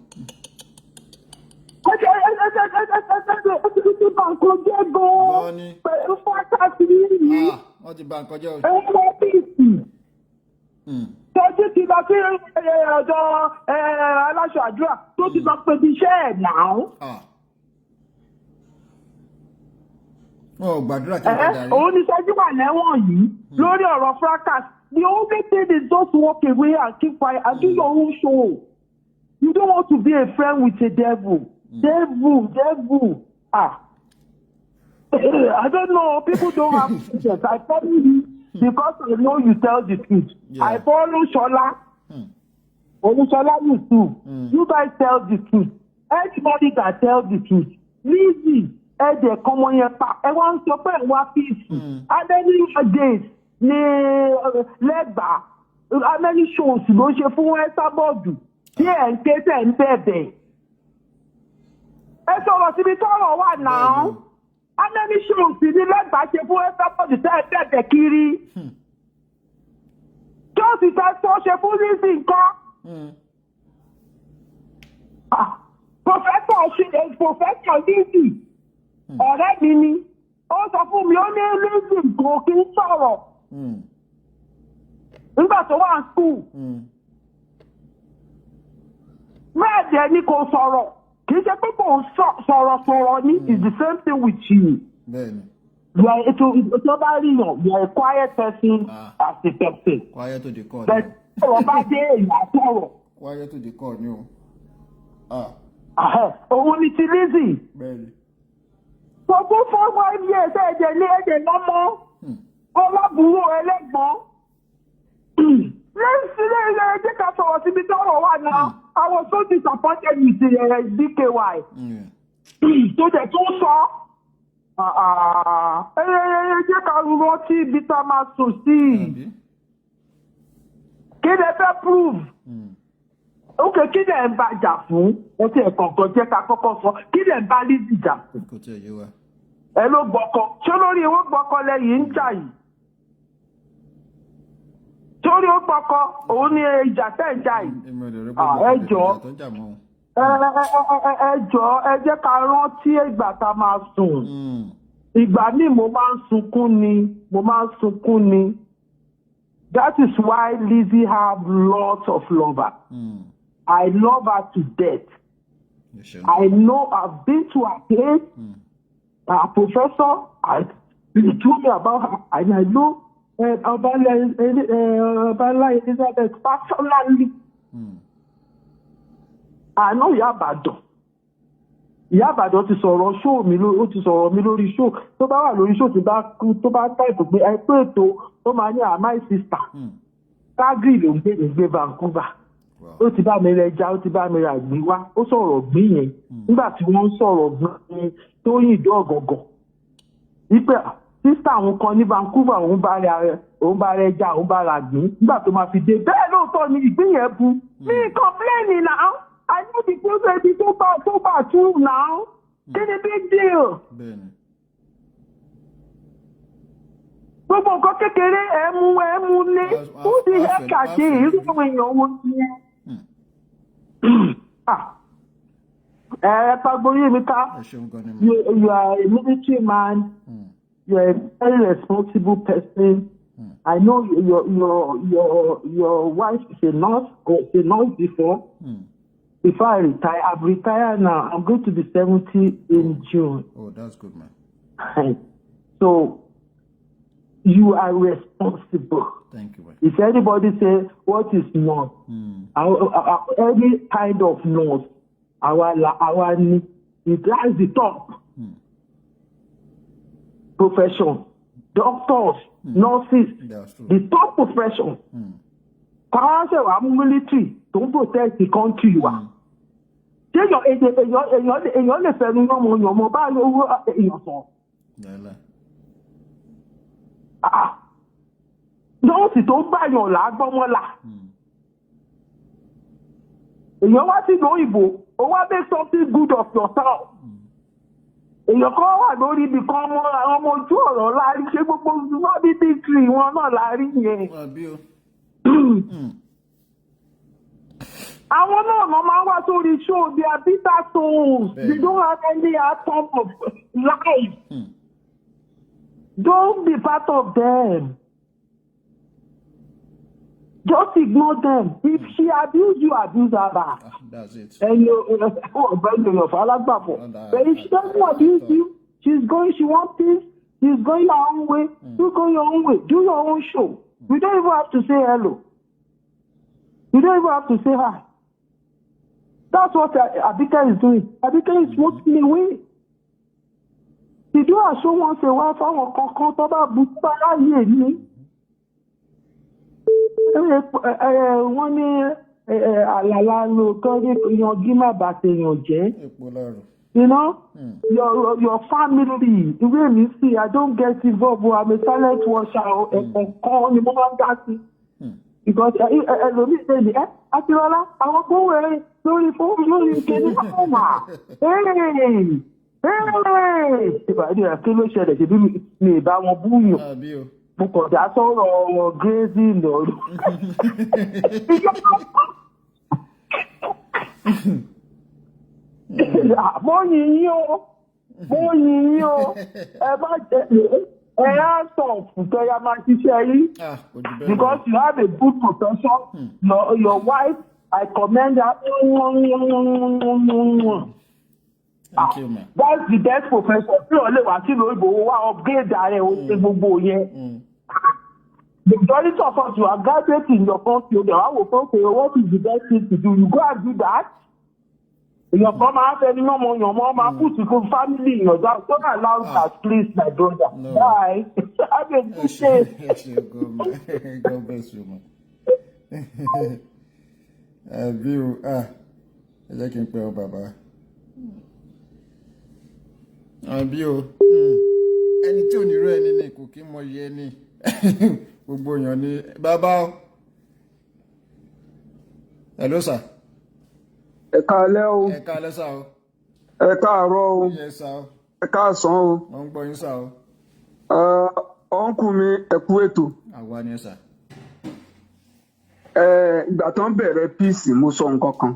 S4: Ti bá nǹkan jẹ́ gan-an pẹ̀lú fákàtì yìí.
S2: Wọ́n ti bá nǹkan jẹ́ o.
S4: Ẹ̀rọ bíìsì. Tọ́jú ti lọ sí ọ̀dọ̀ aláṣọ àdúrà tó ti lọ pé bí iṣẹ́ ẹ̀ náà.
S2: Gbàdúrà kí n padà rí.
S4: Òun ni Ṣẹ́jú wà lẹ́wọ̀n yìí lórí ọ̀rọ̀ fracas. The only thing is just walk away and keep quiet and do your own show. You don't want to be a friend with a devil. Devil. I don't know. People don't have patience. I follow you because I know you tell the truth. Yeah. I follow Shola. Shola you too. You guys tell the truth. Anybody can tell the truth. Easy. Ẹ̀jẹ̀ kan mọ yẹn pa. Ẹ wá ń sọ pé ẹ wá peace. How many days ní lẹ́gbàá? How many shows ló ṣe fún ẹ́sà bọ́ọ̀dù? Tí ẹ̀ ń ké tẹ̀ ń bẹ̀bẹ̀. Ẹ sọ̀rọ̀ síbi tọ́rọ̀ wà náà. How many shows ní lẹ́gbàá ṣe fún ẹ́sà bọ́ọ̀dù tẹ̀ ń bẹ̀bẹ̀ kiri? Kí o sì fẹ́ sọ ṣe fún Lizzy nǹkan? Professor Lizzy. Ọ̀rẹ́ mi ni ó sọ fún mi ó ní Lizzy kò kí ń sọ̀rọ̀ nígbà tó wà ní school mẹ́ẹ̀dẹ̀ ni kò sọ̀rọ̀ kì í ṣe pé kò sọ̀rọ̀ ni is the same thing with you. Tó bá rí yàn you are a quiet person as a person.
S2: Quiet to the core.
S4: But ọ̀rọ̀ bá dé èèyàn sọ̀rọ̀.
S2: Quiet to the core ni o.
S4: Òun ni ti Lizzy. Gbogbo 4 years ẹ̀jẹ̀ ní ẹ̀jẹ̀ lọ́mọ ọlọ́bùrú ẹlẹ́gbọ́n. Lẹ́yìn ẹ̀jẹ̀ ká sọ̀rọ̀ síbi tọ́rọ̀ wà náà. I was so disappointed with DKY. Tó jẹ́ tó sọ. Ẹ̀jẹ̀ ká rántí ibi tá a máa sùn sí. Kí lè fẹ́ prove? Ok, kí lè ń bá jà fún? Ẹ ti ẹ̀kọ̀ọ̀kan jẹ́ ká kọ́kọ́ sọ. Kí lè ń bá Lizzy jà fún? Ẹ ló gbọ́kọ. Ṣé lórí owó gbọ́kọ lẹ́yìn ń jà yìí? Torí ó gbọ́kọ, òun ni ìjà tẹ̀ ń jà yìí. Ẹ jọ̀ọ́, ẹ jẹ́ ká rántí ìgbà tá a máa sùn. Ìgbà míì mo máa ń sunkún ni. That is why Lizzy have lots of lovers. I love her to death. I know I've been to her place. Our professor, he told me about her, and I know about Elizabeth personally. I know Ìyá Ìbàdàn ti sọ̀rọ̀ show mi ó ti sọ̀rọ̀ mi lórí show tó bá wà lórí show tó bá type pé ẹ pé ètò tó máa ní my sister. Kágìrì ló ń gbé Vancouver. Ó ti bá mi rẹ ẹja, ó ti bá mi rà gbé wá, ó sọ̀rọ̀ gbé yẹn. Nígbà tí wọ́n ń sọ̀rọ̀ gbé tó yìn dé ọ̀gọ̀gọ̀. Wípé sísá àwọn kan ní Vancouver òun bá rẹ ẹja, òun bá rà gbé. Nígbà tó máa fi dé bẹ́ẹ̀ lóòótọ́ ni ìgbín yẹn bu. Mi complain now. I know the process is so bad too now. It's a big deal. Gbogbo nǹkan kékeré ẹ mú lé. Ó ti ẹ kàdé irú èèyàn wo ni ẹ. Pagborí mi ká. You are a military man. You are a very responsible person. I know your wife is a nurse or a nurse before. Before I retire, I've retired now. I'm going to be 70 in June.
S2: Oh, that's good, man.
S4: So, you are responsible.
S2: Thank you, man.
S4: If anybody says, what is nurse? Any kind of nurse, it lies the top. Profession. Doctors, nurses, the top profession. I'm military. Don't protect the country you are. Èèyàn lè fẹ́ nu ọmọ báyìí owó èèyàn sọ. Nọ́ọ̀sì tó gbàyàn làágbọ́mọ́là. Èèyàn wá sí ìlú òyìnbó, ó wá make something good of yourself. Èèyàn kan wà lórí ibì kan ọmọ ojú ọ̀rọ̀ láàrí ṣé gbogbo wọ́n bí dìgírì wọn náà láàrí yẹn. Àwọn náà máa wá sórí show, they are bitter souls. They don't have any atom of life. Don't be part of them. Just ignore them. If she abuse you, abuse her back.
S2: That's it.
S4: And but if she doesn't abuse you, she wants peace, she's going her own way, you go your own way, do your own show. You don't even have to say hello. You don't even have to say hi. That's what Abike is doing. Abike is walking away. She do her show once a while for our comfortable Butara Yeni. Wọ́n ní àlàlà ló kọ́ ní yanjú má bàa tèèyàn jẹ́. You know, your family, the way me see, I don't get involved. I'm a silent watcher. Because ẹlòmíì ṣe ní Akínọlá àwọn kó wẹ̀rẹ̀ lórí fóònù lórí ìkéde ọmọ ìbàdí àti ló ṣẹlẹ̀ ṣe bí mi ìbá wọn búyàn mo kàn dá sọ̀rọ̀ wọn gírésì lọ́rùn. Mo yìn yín o ẹ má jẹ ya máa ṣiṣẹ́ yìí because you have a good profession. Your wife, I commend her.
S2: Thank you, man.
S4: That's the best profession. Tí o lè wá sí lóyìnbó wá upgrade ààrẹ o ṣe gbogbo yẹn. The majority of us, you are graduating your country. They are okay. What is the best thing to do? You go and do that. Your mom has any more. Your mom has put your family in your house. Don't allow that, please, my brother. No. Bye. Have a good day.
S2: God bless you, man. View. Ẹ jẹ́ kí n pẹ́ ọ bàbá. Àbí o. Ẹni tí ò ní rẹ̀ ẹni ní kò kí mọ iye ẹni. Gbogbo èèyàn ni bàbá o. Hello sir.
S5: Ẹ káalẹ́ o.
S2: Ẹ káalẹ́ sà o.
S5: Ẹ káàárọ̀ o.
S2: Yes sà o.
S5: Ẹ káàsán o.
S2: Mo ń gbọ́ yín sà o.
S5: Ọ̀nkù mi ẹ kú ètò.
S2: Àwa ni ẹ sà.
S5: Ìgbà tó ń bẹ̀rẹ̀ peace mo sọ nǹkan kan.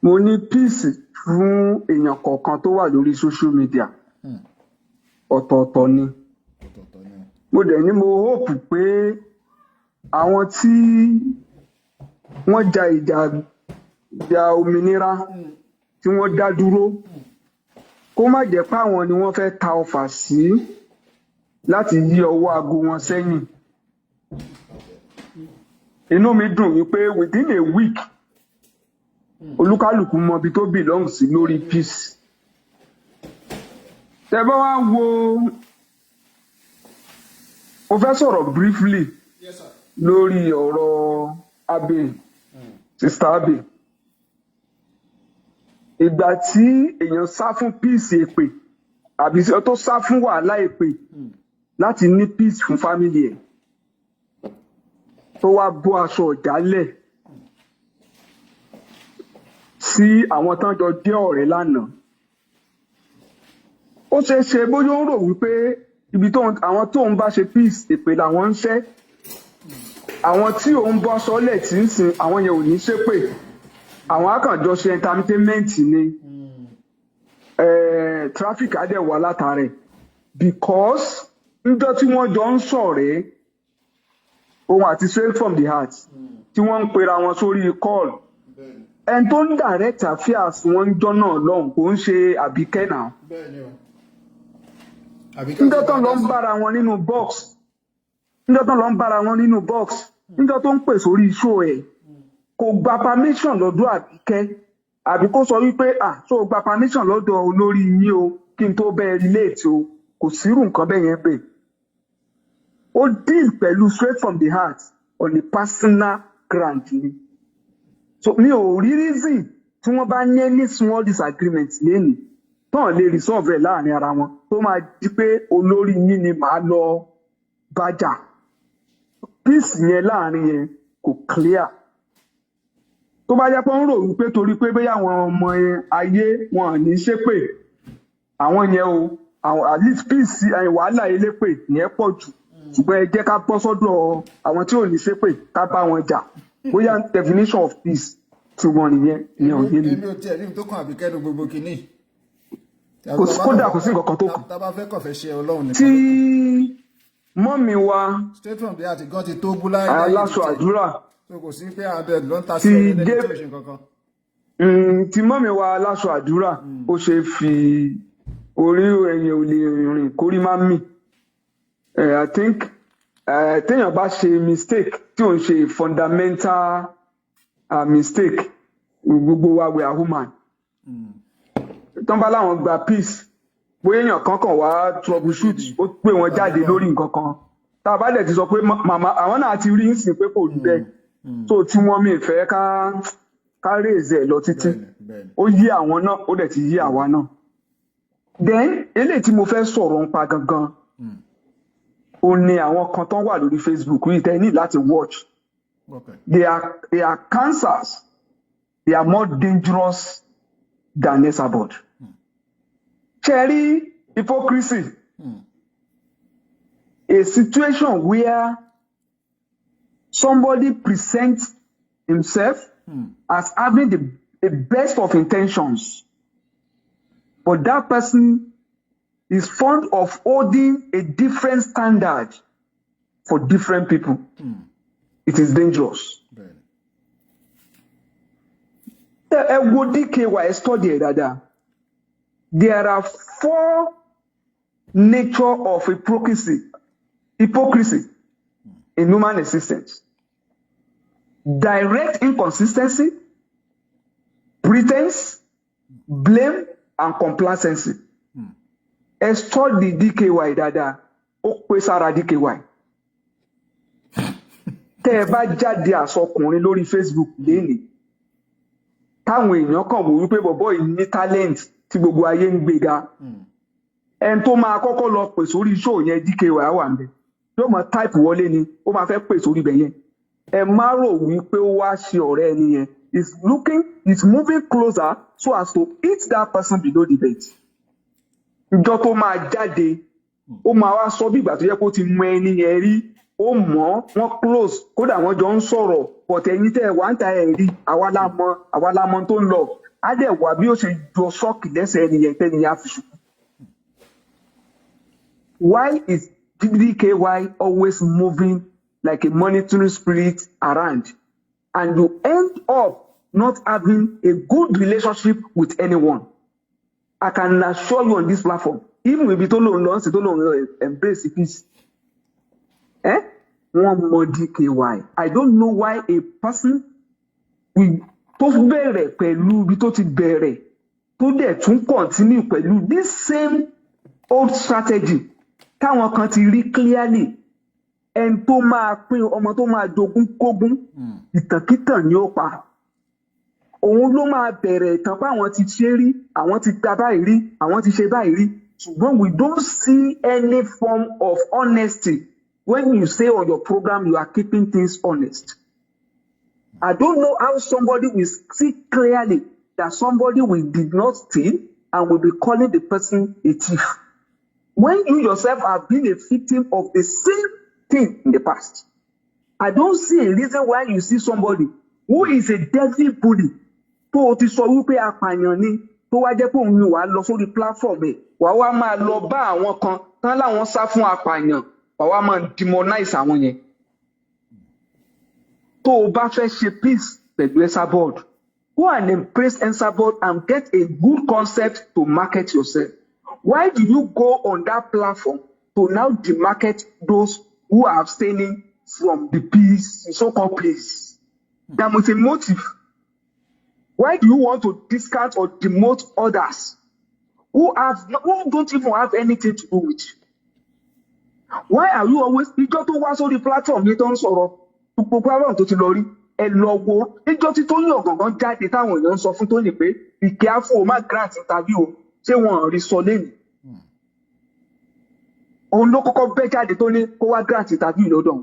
S5: Mo ní peace fún èèyàn kọ̀ọ̀kan tó wà lórí social media. Ọ̀tọ̀ọ̀tọ̀ ni. Mo dẹ̀ ní mo hope pé àwọn tí wọ́n ja ìjà òmìnira tí wọ́n dá dúró kó má jẹ́ pé àwọn ni wọ́n fẹ́ ta ọfà sí láti yí ọwọ́ aago wọn sẹ́yìn. Inú mi dùn wípé within a week olúkálùkù mọ ibi tó belong sí lórí peace. Tẹ́ bá wá wo mo fẹ́ sọ̀rọ̀ briefly lórí ọ̀rọ̀ Abe, Sister Abe. Ìgbà tí èèyàn sá fún peace èpè àbí tó sá fún wàhálà èpè láti ní peace fún family ẹ̀ tó wá bọ́ aṣọ ìjálẹ̀ sí àwọn tán jọ jẹ́ ọ̀rẹ́ lánàá. Ó ṣeé ṣe bóyá ó ń rò wípé ibi àwọn tó ń bá ṣe peace èpè làwọn ń ṣẹ́. Àwọn tí òun bọ́ sọ́lẹ̀ tí ń sìn àwọn yẹn ò ní ṣépè. Àwọn akànjọ ṣe entertainment ni. Traffic á dẹ̀ wà látàrẹ̀ because níjọ́ tí wọ́n jọ ń ṣọ̀rẹ́ òun àti straight from the heart tí wọ́n ń pera wọn sórí call. Ẹni tó ń direct affairs wọn ń jọ náà lọ́hùn kò ń ṣe Àbíkẹ́ náà. Níjọ́ tó ń lọ ń bára wọn nínú box. Níjọ́ tó ń lọ ń bára wọn nínú box. Níjọ́ tó ń pè sórí show ẹ̀ kò gba permission lọ́dọ̀ Àbíkẹ́ àbí kó sọ wípé so gba permission lọ́dọ̀ olórí yín o kí n tó bẹ́ẹ̀ relate o kò sírù nǹkan bẹ́ẹ̀ yẹn bẹ́ẹ̀. Ó deal pẹ̀lú straight from the heart on a personal ground ni. So mi ò rí reason tí wọ́n bá ní any small disagreement lẹ́nu tán lè resolve ẹ̀ láàrin ara wọn tó máa di pé olórí yín ni màá lọ bájà. Peace yẹn láàrin yẹn kò clear. Tó bá jẹ́ pé ń rò wípé torí pé bóyá àwọn ọmọ ayé wọn ò ní ṣépè àwọn yẹn o àwọn at least peace wàhálà elépè yẹn pọ̀ jù ṣùgbọ́n ẹ jẹ́ ká bọ́ sọ́dọ̀ àwọn tí ò ní ṣépè ká bá wọn jà bóyá definition of peace tí wọ́n nìyẹn ìyẹn ò yé mi.
S2: Èmi ò tiẹ̀ ní tó kàn Àbíkẹ́ nu gbogbo kìíní.
S5: Kódà kò sí nǹkan kan tó kù.
S2: Tá bá fẹ́ kàn fẹ́ ṣe Ọlọ́run nìkan.
S5: Tí mọ́mì wa
S2: straight from there àti gan ti tó bú láyé
S5: aláṣọ àdúrà
S2: so kò sí pé àbẹ̀ ló ń ta sí ẹni lẹ́ni tó ṣe kankan.
S5: tí mọ́mì wa aláṣọ àdúrà ó ṣe fi orí ẹ̀yìn ò lè rìn kórí má mì I think téèyàn bá ṣe mistake tí ò ń ṣe fundamental mistake gbogbo wa we are human tán bá láwọn gba peace bóyá èèyàn kankan wá troubleshoot ó pè wọ́n jáde lórí nǹkan kan tá a bá dẹ̀ ti sọ pé màmá àwọn náà ti rí ìsìn pé kò rí bẹ́ẹ̀ so tí wọ́n mi fẹ́ ká raise ẹ̀ lọ títí ó yí àwọn náà ó dẹ̀ ti yí àwa náà then eléyìí tí mo fẹ́ sọ̀rọ̀ nípa gangan ó ní àwọn kan tán wà lórí Facebook yìí tẹ́ ní láti watch they are cancers they are more dangerous than Esabod. Cherry hypocrisy. A situation where somebody presents himself as having the best of intentions, but that person is fond of holding a different standard for different people. It is dangerous. Wo DKY study dada. There are 4 nature of hypocrisy in human existence. Direct inconsistency, pretense, blame, and complacency. Study DKY dada. Ó pé sára DKY. Tẹ́ ẹ bá jáde àsọkùnrin lórí Facebook lénìí. Táwọn èèyàn kàn wò wípé bọ̀bọ́ yìí ní talent tí gbogbo ayé ń gbéga ẹni tó máa kọ́kọ́ lọ pè sórí show yẹn DKY wà ń bẹ yóò mọ type wọlé ni ó máa fẹ́ pè sórí ibẹ̀ yẹn ẹ má rò wípé ó wá ṣe ọ̀rẹ́ ẹni yẹn is moving closer so as to hit that person below the belt ìjọ tó máa jáde ó máa wá sọ bí ìgbà tó yẹ kó ti mọ ẹni yẹn rí ó mọ̀ wọ́n close kódà wọ́n jọ ń sọ̀rọ̀ but ẹ̀yin tẹ́ ẹ wá ń ta ẹ̀ rí àwa la mọ̀ tó ń lọ á dẹ̀ wá bí ó ṣe jọ ṣọ́ọ̀kì lẹ́sẹ̀ ẹni yẹn tẹ́ni yẹn á fi ṣubú. Why is DKY always moving like a monitoring spirit around and you end up not having a good relationship with anyone? I can assure you on this platform even if you don't know embrace peace. One more DKY. I don't know why a person tó bẹ̀rẹ̀ pẹ̀lú bí tó ti bẹ̀rẹ̀ tó dẹ̀ tún continue pẹ̀lú this same old strategy táwọn kan ti rí clearly ẹni tó máa pín ọmọ tó máa jogún kógún ìtànkítàn ni ó pa òun ló máa bẹ̀rẹ̀ ìtàn pé àwọn ti ṣe rí àwọn ti gba báyìí rí àwọn ti ṣe báyìí rí ṣùgbọ́n we don't see any form of honesty. When you say on your program you are keeping things honest, I don't know how somebody will see clearly that somebody did not steal and will be calling the person a thief. When you yourself have been a victim of the same thing in the past, I don't see a reason why you see somebody who is a deadly bully tó o ti sọ wípé apààyàn ni tó wá jẹ́ pé òun ni wàá lọ sórí platform ẹ̀ wàá wá máa lọ bá àwọn kan tán láwọn sá fún apààyàn. Àwa máa demonize àwọn yẹn. Tó o bá fẹ́ ṣe peace pẹ̀lú Esabod, go and embrace Esabod and get a good concept to market yourself. Why do you go on that platform to now demarket those who are abstaining from the peace, so-called peace? There must be a motive. Why do you want to discount or demote others who don't even have anything to do with you? Why are you always ìjọ tó wá sórí platform yìí tó ń sọ̀rọ̀ gbogbo platform tó ti lọ rí ẹ lọ wo ìjọ tí Tóyìn ọ̀gàngán jáde táwọn èèyàn ń sọ fún Tóyìn pé ìkẹ́ àfọ má grant interview o ṣé wọn rí sọ lẹ́nu òun ló kọ́kọ́ bẹ́ jáde tó ní kó wá grant interview lọ́dọ̀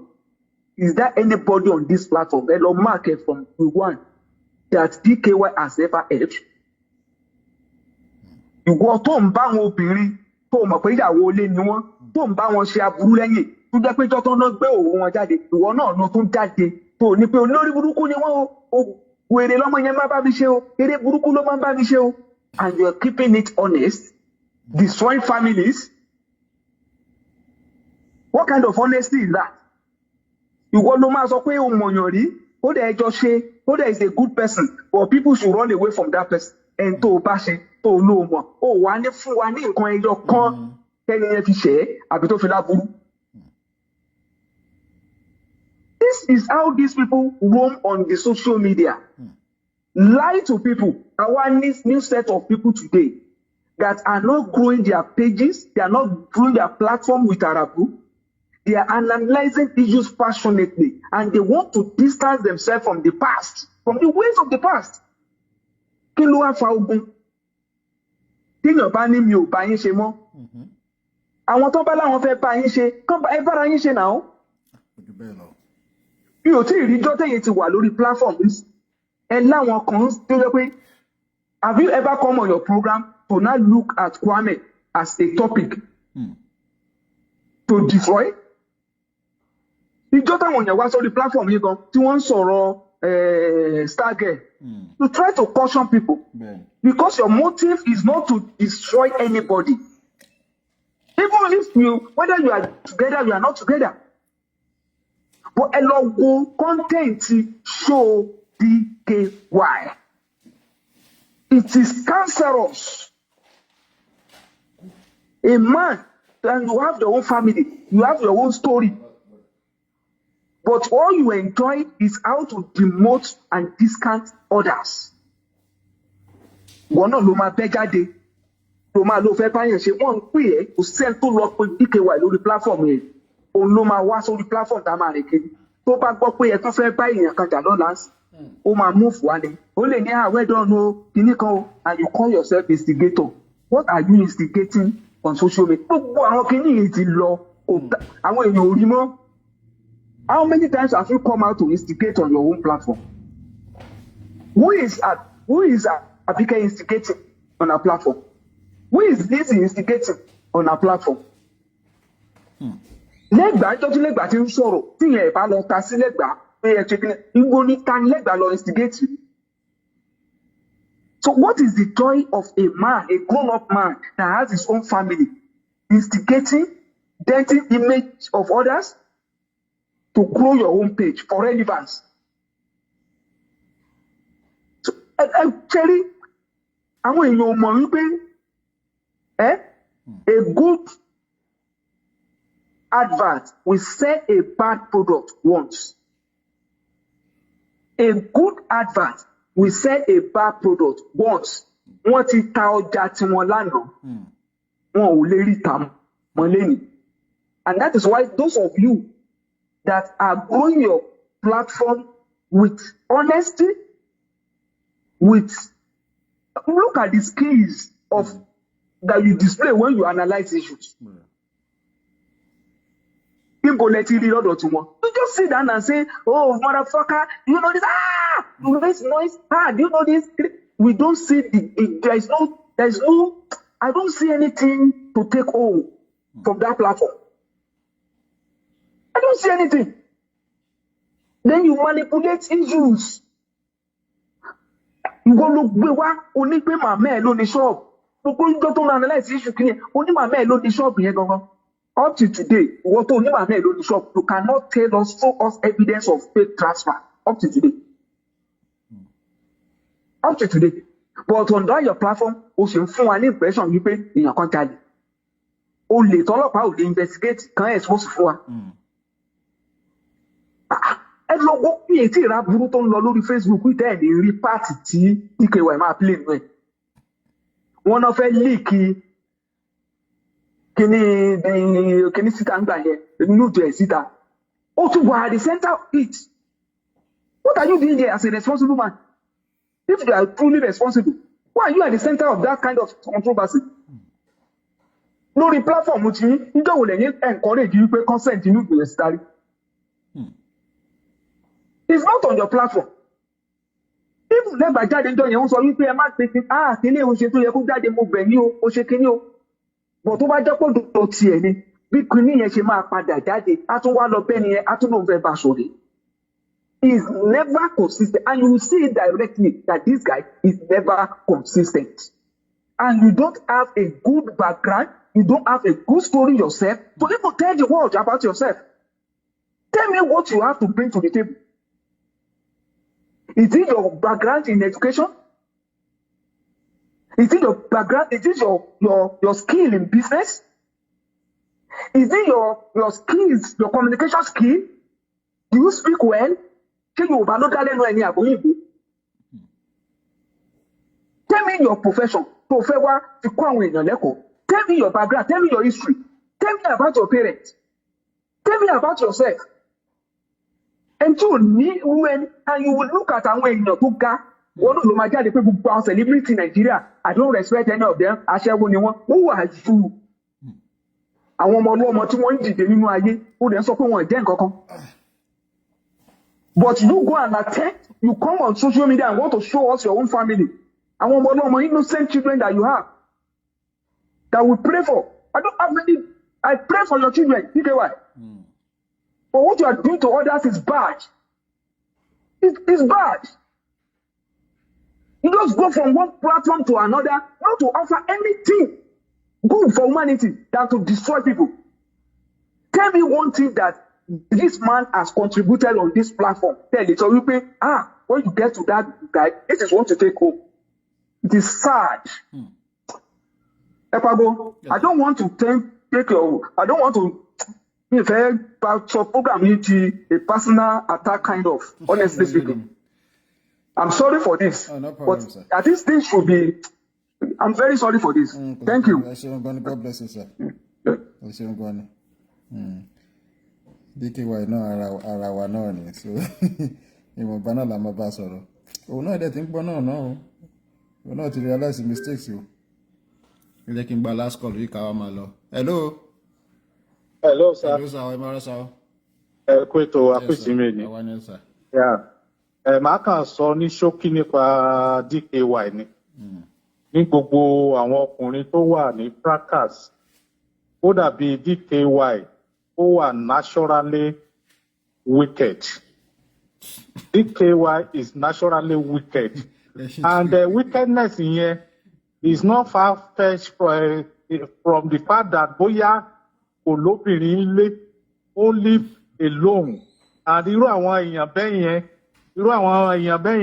S5: is there anybody on this platform ẹ lọ mark it from the one that DKY has ever helped? Ìwọ tó ń bá àwọn obìnrin tó mọ̀ pé ìyàwó ilé ni wọ́n tó ń bá wọn ṣe aburú lẹ́yìn tó jẹ́ pé jọ́tọ́ náà gbé òun wọn jáde ìwọ náà lọ tó ń jáde tó ní pé olórí burúkú ni wọ́n o wèrè lọ́mọ yẹn má bá mi ṣe o eré burúkú ló má bá mi ṣe o and you are keeping it honest destroying families What kind of honesty is that? Ìwọ ló máa sọ pé o mọ̀yàn rí, ó dẹ̀ ẹjọ́ ṣe, ó dẹ̀ is a good person, but people should run away from that person. And tó o bá ṣe, tó o ló mọ̀, ó wà ní fún wa ní nǹkan ẹyọ kan tẹ́ni yẹn fi ṣe é àbí tó fi láburú. This is how these people roam on the social media. Lie to people. Our new set of people today that are not growing their pages, they are not growing their platform with Arabu. They are analyzing issues passionately and they want to distance themselves from the past, from the ways of the past. Kí ló wá fa ogun? Téèyàn bá ní mi ò bá yín ṣe mọ́. Àwọn tó bá láwọn fẹ́ bá yín ṣe, kán ẹ bára yín ṣe náà. Mi ò tí ì rí jọ́tẹ̀yìn ti wà lórí platform yìí. Ẹ láwọn kan tó yẹ pé, have you ever come on your program to now look at Kwame as a topic to destroy? Ìjọ́ táwọn èèyàn wá sórí platform yìí gan tí wọ́n ń sọ̀rọ̀ Stargate, to try to caution people because your motive is not to destroy anybody. Even if whether you are together, you are not together. But ẹ lọ wo content show DKY. It is cancerous. A man, and you have your own family, you have your own story. But all you enjoy is how to demote and discount others. Wọ́n náà ló máa bẹ́ jáde, ló máa ló fẹ́ báyẹn ṣe, wọ́n ń pè é, kò sẹ́ni tó lọ pé DKY lórí platform yẹn, òun ló máa wá sórí platform tá a máa rìn kiri. Tó bá gbọ́ pé ẹ tún fẹ́ bá èèyàn kan jà lọ́la, ó máa move wá ni. Ó lè ní well done o, kìíní kan o, and you call yourself instigator. What are you instigating on social media? Gbogbo àwọn kìíní yìí ti lọ, àwọn èèyàn ò rí mọ́. How many times have you come out to instigate on your own platform? Who is Abike instigating on our platform? Who is Lizzy instigating on our platform? Lẹ́gbàá ìjọ tí Lẹ́gbàá ti ń sọ̀rọ̀ tí yẹn bá lọ ta sí Lẹ́gbàá pé ẹ ṣe kí ni ìwọ ní ta ni Lẹ́gbàá lọ instigate. So what is the joy of a man, a grown-up man that has his own family, instigating, denting image of others to grow your own page for relevance? So, actually, àwọn èèyàn mọ̀ wípé a good advert will sell a bad product once. A good advert will sell a bad product once. Wọ́n ti ta ọjà tiwọn lánàá, wọn ò lè rí ta mọ́ lẹ́yìn. And that is why those of you that are growing your platform with honesty, look at the skills of that you display when you analyze issues. You just sit down and say, oh, motherfucker, do you know this? You raise noise. Do you know this? We don't see there's no, I don't see anything to take home from that platform. I don't see anything. Then you manipulate issues. You go look wá oní pé màmá ẹ̀ ló ní shop. Gbogbo ìjọ tó ń analyze issue kìíní, oní màmá ẹ̀ ló ní shop yẹn gangan. Up to today, ìwọ tó oní màmá ẹ̀ ló ní shop, you cannot show us evidence of fake transfer. Up to today. Up to today. But on that your platform, o ṣe ń fún wa ní impression wípé èèyàn kan jalè. O lè tọ́lọ́pàá ò lè investigate kan expose fún wa. Ẹ lọ gbọ́ pé ètí ìra burú tó ń lọ lórí Facebook wípé ẹ̀ lè rí pààtì tí DKY máa play nù ẹ̀. Wọ́n náà fẹ́ líìkì kíní síta ń gbà yẹn nínú ìjọ ẹ̀ síta. Ó tún wà at the center of it. What are you doing there as a responsible man? If you are truly responsible, why are you at the center of that kind of controversy? Lórí platform tí níjọ́ wò lẹ́yìn encourage wípé consent inú ìgbìyànjú síta rí. It's not on your platform. Even Lẹ́gbàá jáde ńjọ́ yẹn ń sọ wípé ẹ má pe kíní o ṣe tó yẹ kó jáde mo bẹ̀ ní o ṣe kíní o. But tó bá jẹ́ pé òdòdó tiẹ̀ ni bí kíní yẹn ṣe máa padà jáde á tún wá lọ bẹ́ẹ̀ ni yẹn á tún lóun fẹ́ bá sọ̀rọ̀. He is never consistent and you will see it directly that this guy is never consistent. And you don't have a good background you don't have a good story yourself to even tell the world about yourself. Tell me what you have to bring to the table. Is it your background in education? Is it your background? Is it your skill in business? Is it your skills, your communication skill? Do you speak well? Can you tell me your profession. Tell me your background. Tell me your history. Tell me about your parents. Tell me about yourself. And you need when and you will look at and when you ga one of the people celebrity in Nigeria. I don't respect any of them. Who are you? I want more tí wọ́n dìde nínú ayé ó dẹ̀ sọ pé wọ́n jẹ́ nǹkan kan. But you go and attempt, you come on social media and want to show us your own family. I want more innocent children that you have that we pray for. I don't have many. I pray for your children, DKY. But what you are doing to others is bad. It's bad. You just go from one platform to another, not to offer anything good for humanity than to destroy people. Tell me one thing that this man has contributed on this platform. Tell it. So you pay, when you get to that guy, this is what to take home. It is sad. Epago, yes. I don't want to take your, I don't want to be very bad program into a personal attack kind of, honestly speaking. I'm sorry for this.
S2: No problem,
S5: but
S2: sir.
S5: At this thing should be, I'm very sorry for this. Thank you.
S2: God bless you, sir. DKY náà ara wa náà ni so ìwọ̀nba náà la máa bá sọ̀rọ̀ òun náà dẹ̀ ti ń gbọ́ náà o òun náà ti realize mistakes o ẹ jẹ́ kí n gba last call yìí ká wá máa lọ. Hello sir. Hello sir. Ẹ máa rọ sá o.
S6: Ẹ kó ètò àpèsímè ni.
S2: Àwa ni sir.
S6: Màá kàn sọ ní ṣókí nípa DKY ni. Ní gbogbo àwọn ọkùnrin tó wà ní fracas ó dàbí DKY ó wà naturally wicked. DKY is naturally wicked. And the wickedness here is not far-fetched from the fact that bóyá olóbìnrin ilé ó live alone. And irú àwọn èèyàn bẹ́ẹ̀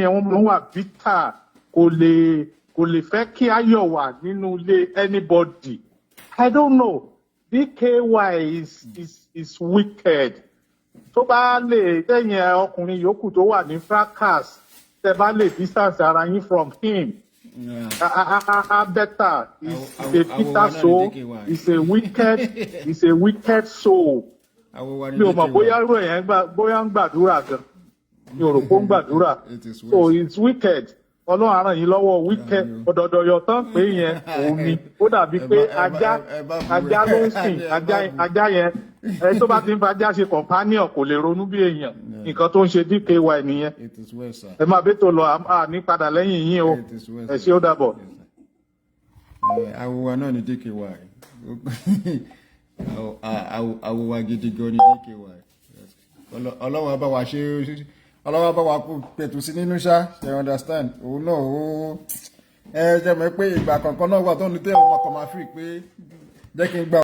S6: yẹn wọ́n wà bitter kò lè fẹ́ kí ayọ̀ wà nínú ilé anybody. I don't know. DKY is wicked. Tó bá lè tẹ̀yìn ọkùnrin yòókù tó wà ní fracas tẹ́ bá lè distance ara yín from him. Better. He's a bitter soul. He's a wicked soul. Mi ò mọ̀ bóyá irú ẹ̀yẹn bóyá ń gbàdúrà gan. Mi ò rò pé ó ń gbàdúrà. So it's wicked. Ọlọ́run á ràn yín lọ́wọ́ wíkẹ́ ọ̀dọ̀dọ̀yọ̀ tán pé yẹn òun ni ó dàbí pé ajá ló ń sìn ajá yẹn ẹni tó bá ti ń fa ajá ṣe companion kò lè ronú bí èèyàn nǹkan tó ń ṣe DKY nìyẹn ẹ máa bẹ́ tó lọ ní padà lẹ́yìn yín o ẹ ṣé ó dàbọ̀.
S2: Àwòwà náà ni DKY àwòwà gidi gan ni DKY Ọlọ́run á bá wa ṣe ọlọ́wọ́ bá wa kú pẹ̀tù sí nínú ṣá ṣe understand òun náà ó jẹ́ mọ́ pé ìgbà kankan náà wà tó ní tẹ́ ọmọ kan máa fi pé jẹ́ kí n gbà